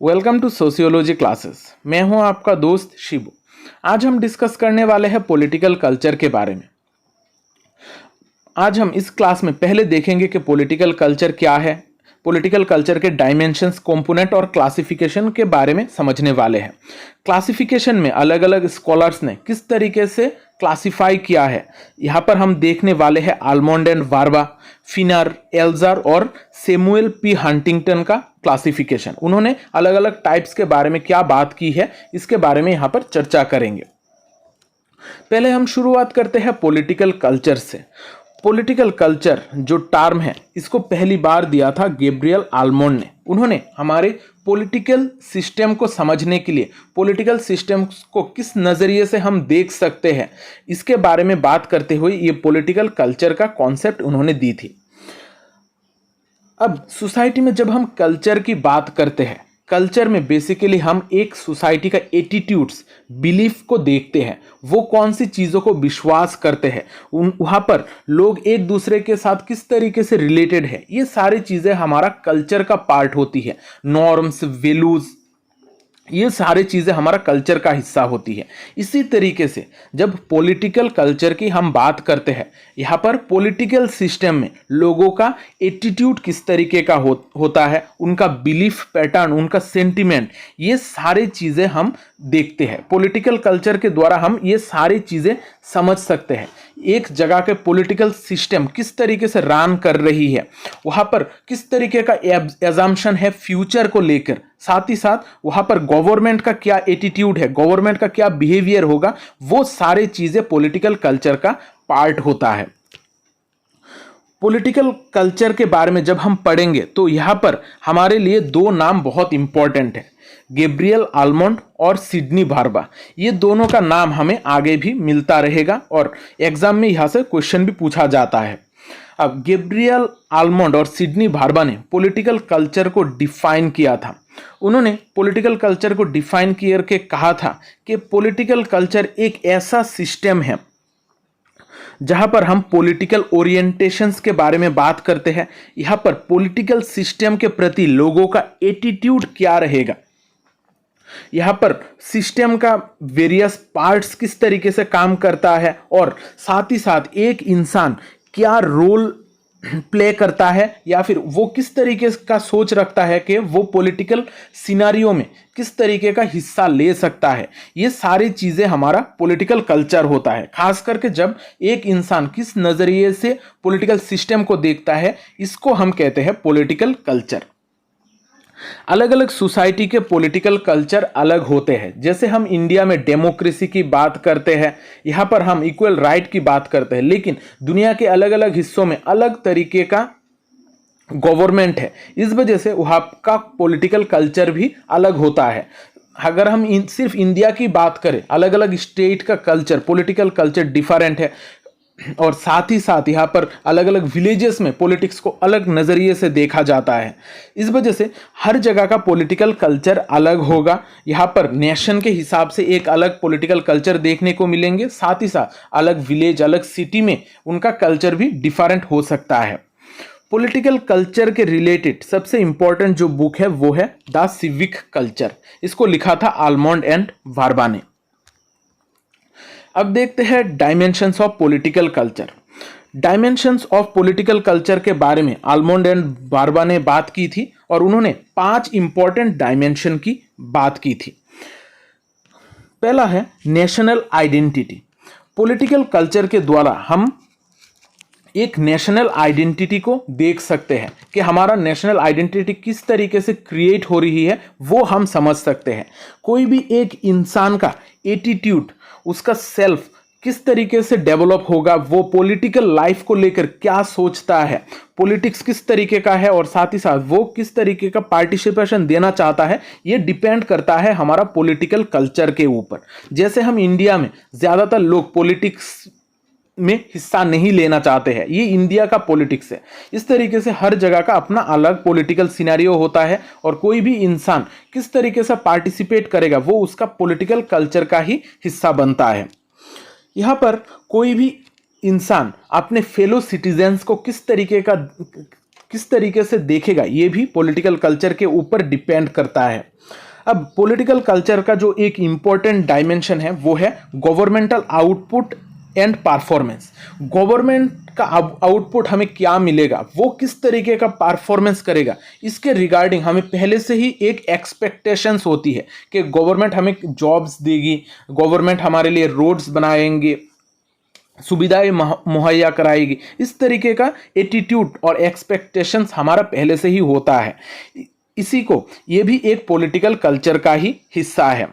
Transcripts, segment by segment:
Welcome to sociology classes. मैं हूं आपका दोस्त शिबू। आज हम डिस्कस करने वाले हैं पॉलिटिकल कल्चर के बारे में। आज हम इस क्लास में पहले देखेंगे कि पॉलिटिकल कल्चर क्या है, पॉलिटिकल कल्चर के डायमेंशंस, कंपोनेंट और क्लासिफिकेशन के बारे में समझने वाले हैं। क्लासिफिकेशन में अलग अलग स्कॉलर्स ने किस तरीके से क्लासिफाई किया है, यहाँ पर हम देखने वाले हैं आलमंड एंड वार्बा, फिनर, एल्जर और सैमुअल पी हंटिंगटन का क्लासिफिकेशन। उन्होंने अलग अलग टाइप्स के बारे में क्या बात की है, इसके बारे में यहाँ पर चर्चा करेंगे। पहले हम शुरुआत करते हैं पॉलिटिकल कल्चर से। पॉलिटिकल कल्चर जो टर्म है, इसको पहली बार दिया था गैब्रियल आलमंड ने। उन्होंने हमारे पॉलिटिकल सिस्टम को समझने के लिए पॉलिटिकल सिस्टम को किस नज़रिए से हम देख सकते हैं, इसके बारे में बात करते हुए ये पॉलिटिकल कल्चर का कॉन्सेप्ट उन्होंने दी थी। अब सोसाइटी में जब हम कल्चर की बात करते हैं, कल्चर में बेसिकली हम एक सोसाइटी का एटीट्यूड्स, बिलीफ को देखते हैं। वो कौन सी चीज़ों को विश्वास करते हैं, वहाँ पर लोग एक दूसरे के साथ किस तरीके से रिलेटेड है, ये सारी चीज़ें हमारा कल्चर का पार्ट होती है। नॉर्म्स, वैल्यूज़, ये सारी चीज़ें हमारा कल्चर का हिस्सा होती है। इसी तरीके से जब पॉलिटिकल कल्चर की हम बात करते हैं, यहाँ पर पॉलिटिकल सिस्टम में लोगों का एटीट्यूड किस तरीके का होता है, उनका बिलीफ पैटर्न, उनका सेंटिमेंट, ये सारी चीज़ें हम देखते हैं। पॉलिटिकल कल्चर के द्वारा हम ये सारी चीज़ें समझ सकते हैं। एक जगह के पॉलिटिकल सिस्टम किस तरीके से रन कर रही है, वहाँ पर किस तरीके का एजम्पशन है फ्यूचर को लेकर, साथ ही साथ वहाँ पर गवर्नमेंट का क्या एटीट्यूड है, गवर्नमेंट का क्या बिहेवियर होगा, वो सारी चीज़ें पॉलिटिकल कल्चर का पार्ट होता है। पॉलिटिकल कल्चर के बारे में जब हम पढ़ेंगे तो यहाँ पर हमारे लिए दो नाम बहुत इंपॉर्टेंट है, गैब्रियल आलमंड और सिडनी बार्बा। ये दोनों का नाम हमें आगे भी मिलता रहेगा और एग्जाम में यहाँ से क्वेश्चन भी पूछा जाता है। अब गैब्रियल आलमंड और सिडनी बार्बा ने पॉलिटिकल कल्चर को डिफाइन किया था। उन्होंने पॉलिटिकल कल्चर को डिफाइन करके कहा था कि पॉलिटिकल कल्चर एक ऐसा सिस्टम है जहां पर हम पॉलिटिकल ओरिएंटेशंस के बारे में बात करते हैं। यहाँ पर पॉलिटिकल सिस्टम के प्रति लोगों का एटीट्यूड क्या रहेगा, यहाँ पर सिस्टम का वेरियस पार्ट्स किस तरीके से काम करता है, और साथ ही साथ एक इंसान क्या रोल प्ले करता है, या फिर वो किस तरीके का सोच रखता है कि वो पॉलिटिकल सिनारियो में किस तरीके का हिस्सा ले सकता है। ये सारी चीज़ें हमारा पॉलिटिकल कल्चर होता है। खास करके जब एक इंसान किस नज़रिए से पॉलिटिकल सिस्टम को देखता है, इसको हम कहते हैं पॉलिटिकल कल्चर। अलग अलग सोसाइटी के पॉलिटिकल कल्चर अलग होते हैं। जैसे हम इंडिया में डेमोक्रेसी की बात करते हैं, यहाँ पर हम इक्वल राइट की बात करते हैं, लेकिन दुनिया के अलग अलग हिस्सों में अलग तरीके का गवर्नमेंट है। इस वजह से वहाँ का पॉलिटिकल कल्चर भी अलग होता है। अगर हम सिर्फ इंडिया की बात करें, अलग अलग स्टेट का कल्चर, पॉलिटिकल कल्चर डिफरेंट है, और साथ ही साथ यहाँ पर अलग अलग विलेजेस में पॉलिटिक्स को अलग नज़रिए से देखा जाता है। इस वजह से हर जगह का पॉलिटिकल कल्चर अलग होगा। यहाँ पर नेशन के हिसाब से एक अलग पॉलिटिकल कल्चर देखने को मिलेंगे, साथ ही साथ अलग विलेज, अलग सिटी में उनका कल्चर भी डिफरेंट हो सकता है। पॉलिटिकल कल्चर के रिलेटेड सबसे इंपॉर्टेंट जो बुक है वो है द सिविक कल्चर। इसको लिखा था आलमंड एंड वार्बा ने। अब देखते हैं dimensions of political culture. Dimensions of political culture के बारे में आलमंड एंड वार्बा ने बात की थी, और उन्होंने 5 इंपॉर्टेंट डायमेंशन की बात की थी। पहला है नेशनल आइडेंटिटी। पॉलिटिकल कल्चर के द्वारा हम एक नेशनल आइडेंटिटी को देख सकते हैं कि हमारा नेशनल आइडेंटिटी किस तरीके से क्रिएट हो रही है, वो हम समझ सकते हैं। कोई भी एक इंसान का एटीट्यूड, उसका सेल्फ किस तरीके से डेवलप होगा, वो पॉलिटिकल लाइफ को लेकर क्या सोचता है, पॉलिटिक्स किस तरीके का है, और साथ ही साथ वो किस तरीके का पार्टिसिपेशन देना चाहता है, ये डिपेंड करता है हमारा पॉलिटिकल कल्चर के ऊपर। जैसे हम इंडिया में ज़्यादातर लोग पॉलिटिक्स में हिस्सा नहीं लेना चाहते हैं, ये इंडिया का पॉलिटिक्स है। इस तरीके से हर जगह का अपना अलग पॉलिटिकल सिनेरियो होता है, और कोई भी इंसान किस तरीके से पार्टिसिपेट करेगा वो उसका पॉलिटिकल कल्चर का ही हिस्सा बनता है। यहाँ पर कोई भी इंसान अपने फेलो सिटीजन्स को किस तरीके का किस तरीके से देखेगा ये भी पॉलिटिकल कल्चर के ऊपर डिपेंड करता है। अब पॉलिटिकल कल्चर का जो एक इम्पॉर्टेंट डायमेंशन है वो है governmental output and performance. Government का आउटपुट हमें क्या मिलेगा, वो किस तरीके का परफॉर्मेंस करेगा, इसके रिगार्डिंग हमें पहले से ही एक एक्सपेक्टेशंस होती है कि गवर्नमेंट हमें जॉब्स देगी, गवर्नमेंट हमारे लिए रोड्स बनाएंगे, सुविधाएं मुहैया कराएगी। इस तरीके का एटीट्यूड और एक्सपेक्टेशंस हमारा पहले से ही होता है। इसी को ये भी एक पॉलिटिकल कल्चर का ही हिस्सा है।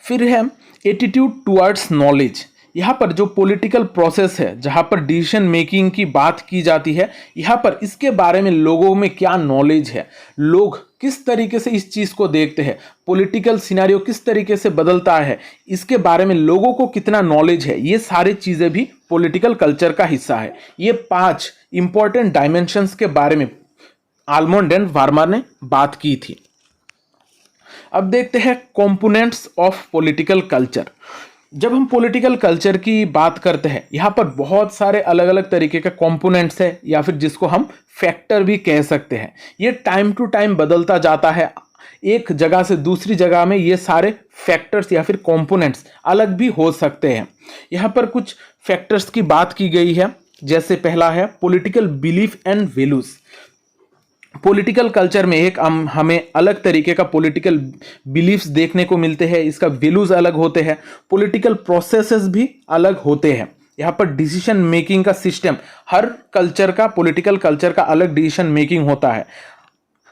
फिर है एटीट्यूड टुवर्ड्स नॉलेज। यहाँ पर जो पॉलिटिकल प्रोसेस है, जहाँ पर डिसीजन मेकिंग की बात की जाती है, यहाँ पर इसके बारे में लोगों में क्या नॉलेज है, लोग किस तरीके से इस चीज़ को देखते हैं, पॉलिटिकल सिनेरियो किस तरीके से बदलता है, इसके बारे में लोगों को कितना नॉलेज है, ये सारी चीज़ें भी पॉलिटिकल कल्चर का हिस्सा है। ये 5 इंपॉर्टेंट डायमेंशंस के बारे में आलमंड एंड वार्मा ने बात की थी। अब देखते हैं कंपोनेंट्स ऑफ पॉलिटिकल कल्चर। जब हम पॉलिटिकल कल्चर की बात करते हैं, यहाँ पर बहुत सारे अलग अलग तरीके के कंपोनेंट्स है, या फिर जिसको हम फैक्टर भी कह सकते हैं। ये टाइम टू टाइम बदलता जाता है, एक जगह से दूसरी जगह में ये सारे फैक्टर्स या फिर कंपोनेंट्स अलग भी हो सकते हैं। यहाँ पर कुछ फैक्टर्स की बात की गई है, जैसे पहला है political belief and values. Political culture में एक हमें अलग तरीके का पॉलिटिकल बिलीफ्स देखने को मिलते हैं, इसका वैल्यूज अलग होते हैं, पॉलिटिकल प्रोसेसेस भी अलग होते हैं। यहाँ पर डिसीजन मेकिंग का सिस्टम, हर कल्चर का, पॉलिटिकल कल्चर का अलग डिसीजन मेकिंग होता है।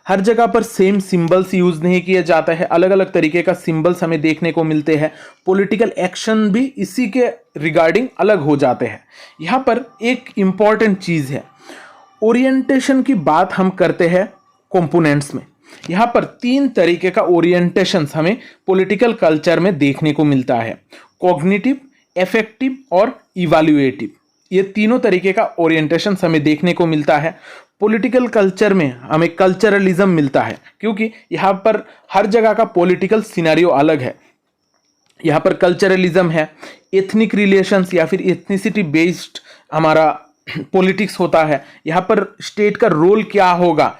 हर जगह पर सेम सिंबल्स यूज नहीं किए जाता है, अलग अलग तरीके का सिंबल्स हमें देखने को मिलते हैं। पॉलिटिकल एक्शन भी इसी के रिगार्डिंग अलग हो जाते हैं। यहाँ पर एक इम्पॉर्टेंट चीज़ है, ओरिएंटेशन की बात हम करते हैं कंपोनेंट्स में। यहाँ पर 3 तरीके का ओरिएंटेशंस हमें पॉलिटिकल कल्चर में देखने को मिलता है, कॉग्निटिव, एफेक्टिव और इवैल्यूएटिव। ये तीनों तरीके का ओरिएंटेशन हमें देखने को मिलता है। पॉलिटिकल कल्चर में हमें कल्चरलिज्म मिलता है, क्योंकि यहाँ पर हर जगह का पॉलिटिकल सिनेरियो अलग है। यहाँ पर कल्चरलिज्म है, एथनिक रिलेशंस या फिर एथनिसिटी बेस्ड हमारा पॉलिटिक्स होता है। यहाँ पर स्टेट का रोल क्या होगा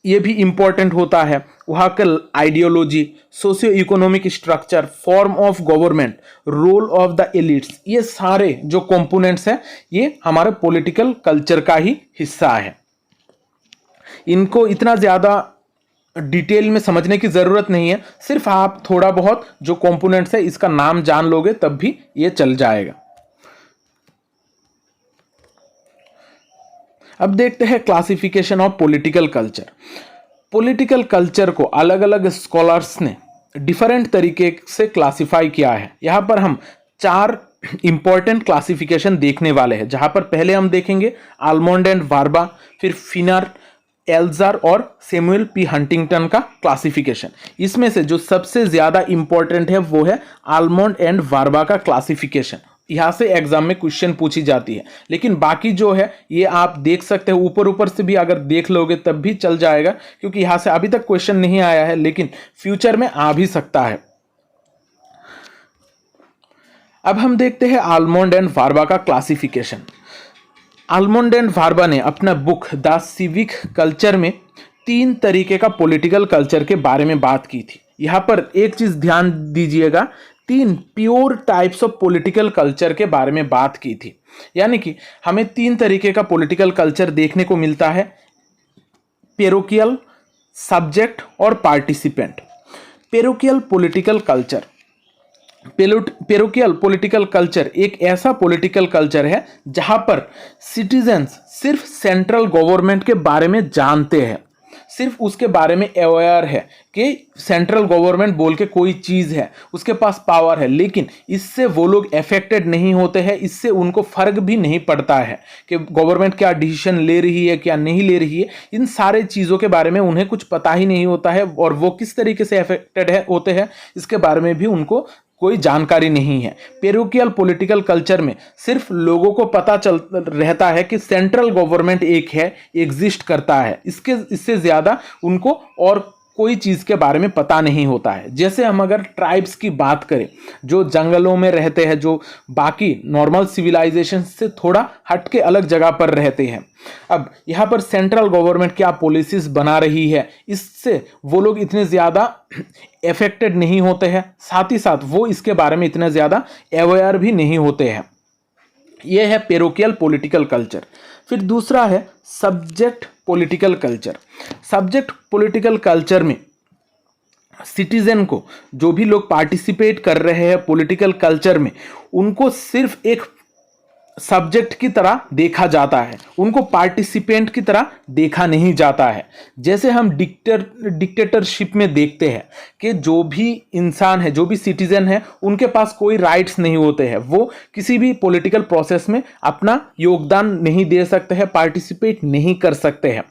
ये भी इम्पॉर्टेंट होता है। वहाँ का ideology, socio economic structure, form of government, role of the elites, ये सारे जो कंपोनेंट्स हैं ये हमारे पॉलिटिकल कल्चर का ही हिस्सा है। इनको इतना ज़्यादा डिटेल में समझने की ज़रूरत नहीं है, सिर्फ आप थोड़ा बहुत जो कंपोनेंट्स है इसका नाम जान लोगे तब भी ये चल जाएगा। अब देखते हैं classification of political culture. Political culture को अलग अलग स्कॉलर्स ने डिफरेंट तरीके से क्लासिफाई किया है। यहाँ पर हम 4 इंपॉर्टेंट क्लासिफिकेशन देखने वाले हैं, जहाँ पर पहले हम देखेंगे आलमंड एंड वार्बा, फिर फिनर, एल्जार और सैमुअल पी हंटिंगटन का क्लासिफिकेशन। इसमें से जो सबसे ज़्यादा इंपॉर्टेंट है वो है आलमंड एंड वार्बा का क्लासिफिकेशन। यहाँ से एग्जाम में क्वेश्चन पूछी जाती है, लेकिन बाकी जो है ये आप देख सकते हैं, ऊपर ऊपर से भी अगर देख लोगे तब भी चल जाएगा, क्योंकि यहाँ से अभी तक क्वेश्चन नहीं आया है, लेकिन फ्यूचर में आ भी सकता है। अब हम देखते हैं आलमंड एंड वार्बा का क्लासिफिकेशन। आलमंड एंड वार्बा ने अपना बुक द सिविक कल्चर में 3 तरीके का पॉलिटिकल कल्चर के बारे में बात की थी। यहाँ पर एक चीज ध्यान दीजिएगा, 3 pure types of political culture के बारे में बात की थी। यानी कि हमें 3 तरीके का पॉलिटिकल कल्चर देखने को मिलता है, पेरोकियल, सब्जेक्ट और participant. Parochial political culture, parochial political culture एक ऐसा पॉलिटिकल कल्चर है जहां पर सिटीजन्स सिर्फ सेंट्रल गवर्नमेंट के बारे में जानते हैं, सिर्फ उसके बारे में अवेयर है कि सेंट्रल गवर्नमेंट बोल के कोई चीज़ है, उसके पास पावर है, लेकिन इससे वो लोग अफेक्टेड नहीं होते हैं, इससे उनको फर्क भी नहीं पड़ता है कि गवर्नमेंट क्या डिसीजन ले रही है क्या नहीं ले रही है। इन सारे चीज़ों के बारे में उन्हें कुछ पता ही नहीं होता है, और वो किस तरीके से अफेक्टेड होते हैं इसके बारे में भी उनको कोई जानकारी नहीं है। पेरोकियल पॉलिटिकल कल्चर में सिर्फ लोगों को पता चल रहता है कि सेंट्रल गवर्नमेंट एक है, एग्जिस्ट करता है, इससे ज़्यादा उनको और कोई चीज़ के बारे में पता नहीं होता है। जैसे हम अगर ट्राइब्स की बात करें जो जंगलों में रहते हैं, जो बाकी नॉर्मल सिविलाइजेशन से थोड़ा हट के अलग जगह पर रहते हैं, अब यहाँ पर सेंट्रल गवर्नमेंट क्या पॉलिसीज बना रही है, इससे वो लोग इतने ज़्यादा अफेक्टेड नहीं होते हैं, साथ ही साथ वो इसके बारे में इतने ज़्यादा अवेयर भी नहीं होते हैं। ये है पेरोकियल पॉलिटिकल कल्चर। फिर दूसरा है subject political culture. Subject political culture में सिटीजन को, जो भी लोग पार्टिसिपेट कर रहे हैं पॉलिटिकल कल्चर में, उनको सिर्फ एक सब्जेक्ट की तरह देखा जाता है, उनको पार्टिसिपेंट की तरह देखा नहीं जाता है। जैसे हम डिक्टेटरशिप में देखते हैं कि जो भी इंसान है, जो भी सिटीजन है, उनके पास कोई राइट्स नहीं होते हैं, वो किसी भी पॉलिटिकल प्रोसेस में अपना योगदान नहीं दे सकते हैं, पार्टिसिपेट नहीं कर सकते हैं।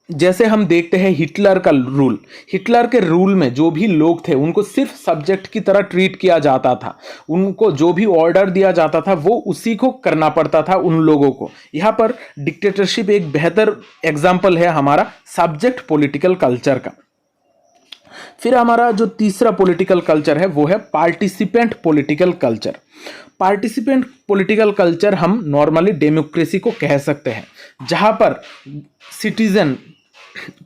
जैसे हम देखते हैं हिटलर का रूल, हिटलर के रूल में जो भी लोग थे उनको सिर्फ सब्जेक्ट की तरह ट्रीट किया जाता था, उनको जो भी ऑर्डर दिया जाता था वो उसी को करना पड़ता था उन लोगों को। यहाँ पर डिक्टेटरशिप एक बेहतर एग्जाम्पल है हमारा सब्जेक्ट पॉलिटिकल कल्चर का। फिर हमारा जो तीसरा पॉलिटिकल कल्चर है वो है participant political culture. Participant political culture हम नॉर्मली डेमोक्रेसी को कह सकते हैं, जहाँ पर सिटीजन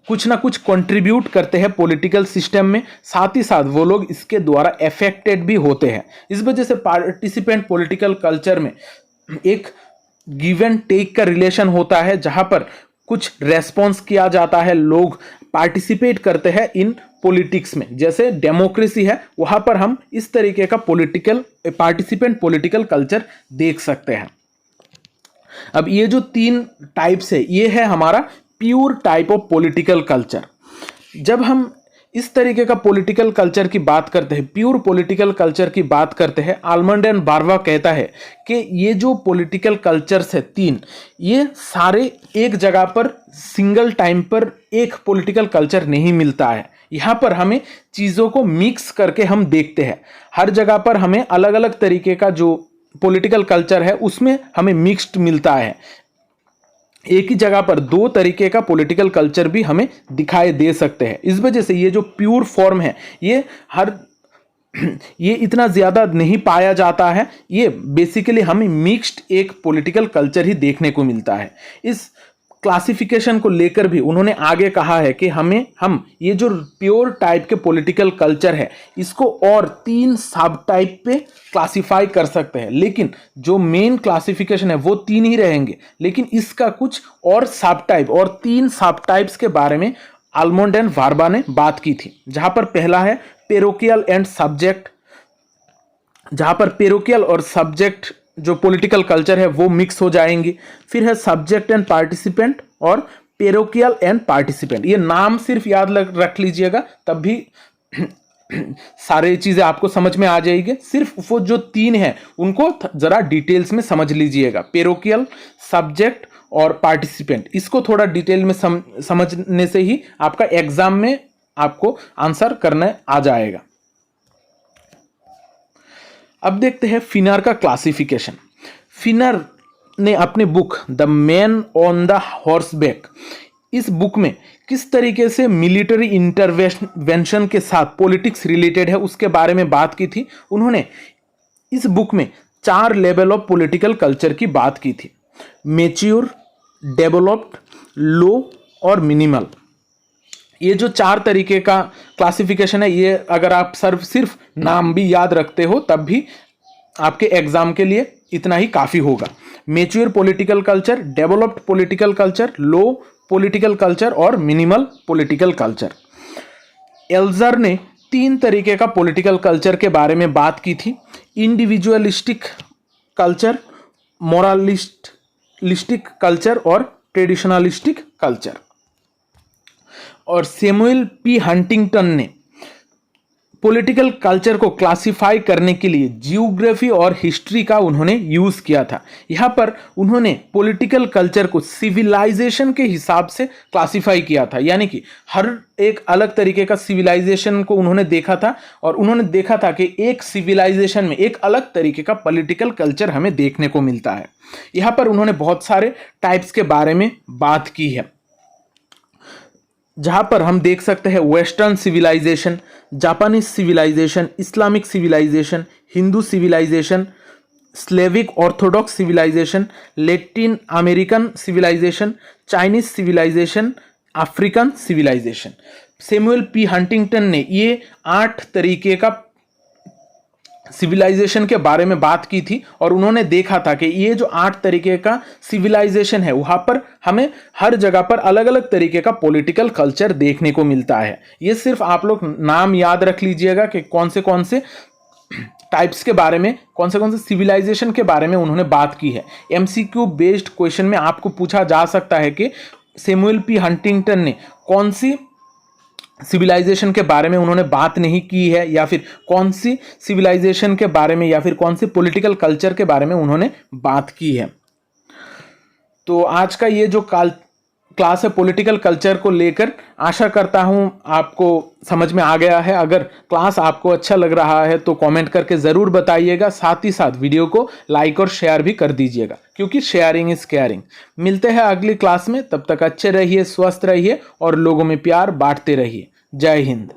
कुछ ना कुछ कंट्रीब्यूट करते हैं पॉलिटिकल सिस्टम में, साथ ही साथ वो लोग इसके द्वारा अफेक्टेड भी होते हैं। इस वजह से पार्टिसिपेंट पॉलिटिकल कल्चर में एक गिव एंड टेक का रिलेशन होता है, जहां पर कुछ रेस्पॉन्स किया जाता है, लोग पार्टिसिपेट करते हैं इन पॉलिटिक्स में। जैसे डेमोक्रेसी है, वहां पर हम इस तरीके का पार्टिसिपेंट पॉलिटिकल कल्चर देख सकते हैं। अब ये जो 3 टाइप्स है, ये है हमारा pure type of political culture. जब हम इस तरीके का पॉलिटिकल कल्चर की बात करते हैं, प्योर पॉलिटिकल कल्चर की बात करते हैं, आलमंड एंड बार्बा कहता है कि ये जो पॉलिटिकल कल्चर्स है 3, ये सारे एक जगह पर सिंगल टाइम पर एक पॉलिटिकल कल्चर नहीं मिलता है। यहाँ पर हमें चीज़ों को मिक्स करके हम देखते हैं, हर जगह पर हमें अलग अलग तरीके का जो पॉलिटिकल कल्चर है उसमें हमें मिक्स्ड मिलता है। एक ही जगह पर 2 तरीके का पॉलिटिकल कल्चर भी हमें दिखाई दे सकते हैं। इस वजह से ये जो प्योर फॉर्म है ये इतना ज़्यादा नहीं पाया जाता है। ये बेसिकली हमें मिक्स्ड एक पॉलिटिकल कल्चर ही देखने को मिलता है। इस क्लासिफिकेशन को लेकर भी उन्होंने आगे कहा है कि हम ये जो प्योर टाइप के पॉलिटिकल कल्चर है इसको और 3 सब टाइप पे क्लासिफाई कर सकते हैं, लेकिन जो मेन क्लासिफिकेशन है वो 3 ही रहेंगे, लेकिन इसका कुछ और सब टाइप और 3 सब टाइप्स के बारे में आलमंड एंड बार्बा ने बात की थी। जहां पर पहला है पेरोकियल एंड सब्जेक्ट, जहां पर पेरोकियल और सब्जेक्ट जो पॉलिटिकल कल्चर है वो मिक्स हो जाएंगी। फिर है सब्जेक्ट एंड पार्टिसिपेंट और पेरोकियल एंड पार्टिसिपेंट। ये नाम सिर्फ याद रख लीजिएगा, तब भी सारे चीजें आपको समझ में आ जाएगी। सिर्फ वो जो 3 है उनको जरा डिटेल्स में समझ लीजिएगा, पेरोकियल, सब्जेक्ट और पार्टिसिपेंट। इसको थोड़ा डिटेल में समझने से ही आपका एग्जाम में आपको आंसर करने आ जाएगा। अब देखते हैं फिनर का क्लासिफिकेशन। फिनर ने अपनी book the man on the horseback, इस बुक में किस तरीके से मिलिट्री इंटरवेंशन के साथ पॉलिटिक्स रिलेटेड है उसके बारे में बात की थी। उन्होंने इस बुक में 4 लेवल ऑफ पॉलिटिकल कल्चर की बात की थी, मैच्योर, डेवलप्ड, लो और मिनिमल। ये जो 4 तरीके का क्लासिफिकेशन है, ये अगर आप सिर्फ नाम भी याद रखते हो तब भी आपके एग्जाम के लिए इतना ही काफ़ी होगा। Mature political culture, developed political culture, low political culture और मिनिमल पॉलिटिकल कल्चर। एल्जर ने 3 तरीके का पॉलिटिकल कल्चर के बारे में बात की थी, इंडिविजुअलिस्टिक कल्चर, मोरालिस्टिक कल्चर और ट्रेडिशनलिस्टिक कल्चर। और सैमुअल पी हंटिंगटन ने पॉलिटिकल कल्चर को क्लासिफाई करने के लिए जियोग्राफी और हिस्ट्री का उन्होंने यूज किया था। यहाँ पर उन्होंने पॉलिटिकल कल्चर को सिविलाइजेशन के हिसाब से क्लासिफाई किया था, यानी कि हर एक अलग तरीके का सिविलाइजेशन को उन्होंने देखा था और उन्होंने देखा था कि एक सिविलाइजेशन में एक अलग तरीके का पॉलिटिकल कल्चर हमें देखने को मिलता है। यहाँ पर उन्होंने बहुत सारे टाइप्स के बारे में बात की है। जहाँ पर हम देख सकते हैं western civilisation, Japanese civilisation, Islamic civilisation, Hindu civilisation, Slavic Orthodox civilisation, Latin American civilisation, Chinese civilisation, African civilisation. Samuel P Huntington ने ये 8 तरीके का सिविलाइजेशन के बारे में बात की थी और उन्होंने देखा था कि ये जो 8 तरीके का सिविलाइजेशन है वहाँ पर हमें हर जगह पर अलग अलग तरीके का पॉलिटिकल कल्चर देखने को मिलता है। ये सिर्फ आप लोग नाम याद रख लीजिएगा कि कौन से टाइप्स के बारे में, कौन से सिविलाइजेशन के बारे में उन्होंने बात की है। एमसीक्यू बेस्ड क्वेश्चन में आपको पूछा जा सकता है कि सैमुअल पी हंटिंगटन ने कौन सी सिविलाइजेशन के बारे में उन्होंने बात नहीं की है, या फिर कौन सी सिविलाइजेशन के बारे में या फिर कौन सी पॉलिटिकल कल्चर के बारे में उन्होंने बात की है। तो आज का ये जो क्लास है पॉलिटिकल कल्चर को लेकर, आशा करता हूँ आपको समझ में आ गया है। अगर क्लास आपको अच्छा लग रहा है तो कमेंट करके ज़रूर बताइएगा, साथ ही साथ वीडियो को लाइक और शेयर भी कर दीजिएगा, क्योंकि शेयरिंग इज़ केयरिंग। मिलते हैं अगली क्लास में, तब तक अच्छे रहिए, स्वस्थ रहिए और लोगों में प्यार बांटते रहिए। जय हिंद।